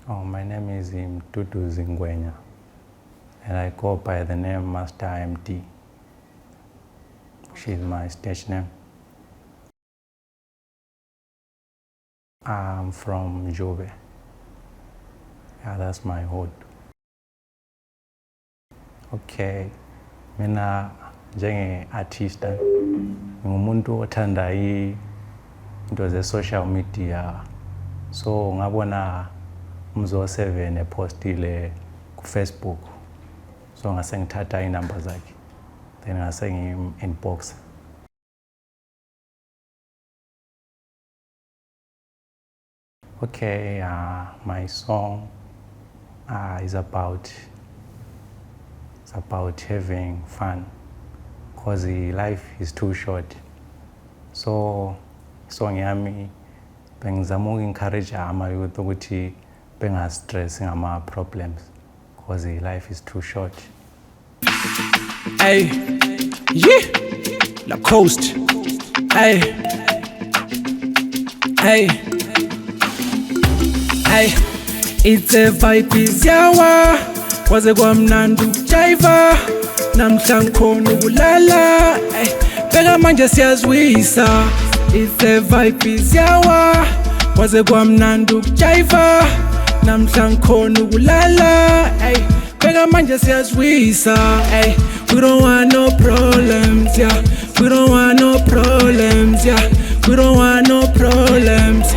Oh, my name is Mtutu Zingwenya, and I go by the name Master MD. She's my stage name. I'm from Jobe. Yeah, that's my hood. Okay, mina njenge-artist ngumuntu othanda into ze-social media, so ngabona Mzo7 epostile ku-Facebook, so ngase ngithatha inamba zakhe, then ngase ngi-inbox. Okay, my song is about having fun, because life is too short. So song yami bengizama uku-encourage ama-youth ukuthi benga-stress ngama-problems, because life is too short. Hey, yeah, La Coast. Hey, hey, hey, it's a vibe yawa, kwaze kwamnandi ukujiva, namhla ngikhona ukulala, bheka manje siyazwisa. It's a vibe yawa, kwaze kwamnandi ukujiva, namhla ngikhona ukulala, bheka manje siyazwisa. We don't want no problems, yeah. We don't want no problems, yeah. We don't want no problems,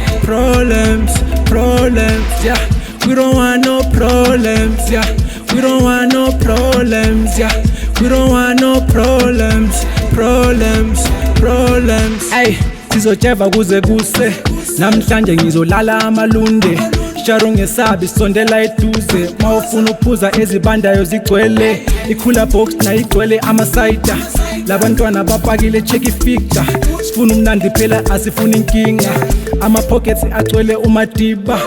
yeah. We don't want no problems, yeah. We don't want no problems, yeah. We don't want no problems. Ay, sizojeva kuze kuse, namhlanje ngizolala amalunde. Sharo ngesabi sondela eduze, mawufuna ukuphuza ezibandayo zigcwele. Ikhula box na igcwele amasayida, labantwana bapakile check ificture. Sifuna umnandi phela asifuna inkinga, ama-pockets agcwele umadiba.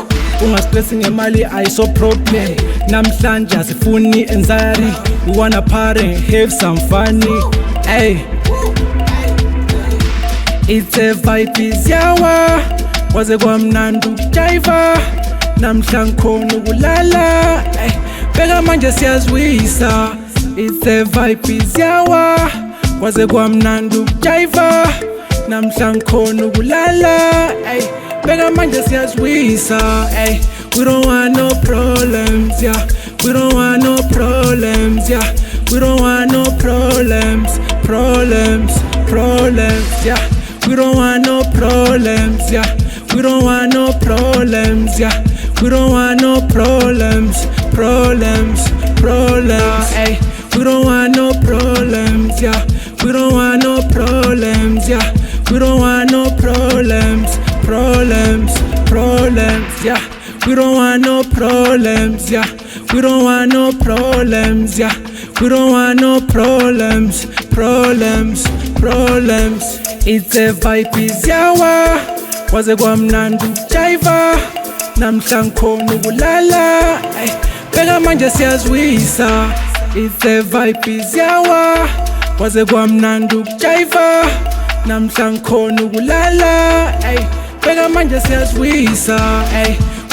Ungastress ngemali ayiso problem, namhlanje asifuni anxiety. We wanna party, have some fun. Hey, it's a vibe yawa, kwaze kwamnandi ukujiva, namhla ngikhona ukulala, bheka manje siyazwisa. It's a vibe yawa, kwaze kwamnandi ukujiva, namhla ngikhona ukulala, bheka manje siyazwisa. We don't want no problems, yeah. We don't want no problems, yeah. We don't want no problems, yeah. We don't want no problems, yeah. We don't want no problems, yeah. We don't want no problems, ay. We don't want no problems, yeah. We don't want no problems, yeah. We don't want no problems, yeah. We don't want no problems, yeah. We don't want no problems, yeah. We don't want no problems. It's a vibe yawa, kwaze kwamnandi ukujiva, namhla ngikhona ukulala, bheka manje siyazwisa. It's a vibe yawa, kwaze kwamnandi ukujiva, namhla ngikhona ukulala, bheka manje siyazwisa.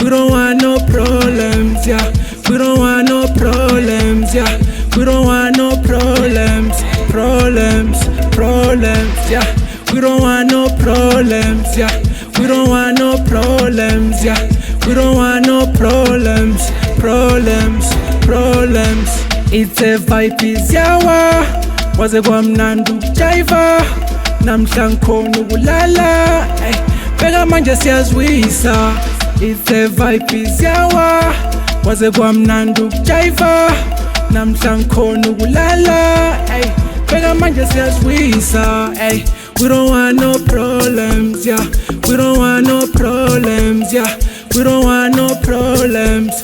We don't want no problems, yeah. We don't want no problems, yeah. We don't want no problems, yeah. We don't want no problems, yeah. We don't want no problems, yeah. We don't want no problems. It's a vibe yawa, kwaze kwamnandi ukujiva, namhla ngikhona ukulala, bheka manje siyazwisa. It's a vibe yawa, kwaze kwamnandi ukujiva, namhla ngikhona ukulala, bheka manje siyazwisa. We don't want no problems, yeah. We don't want no problems, yeah. We don't want no problems.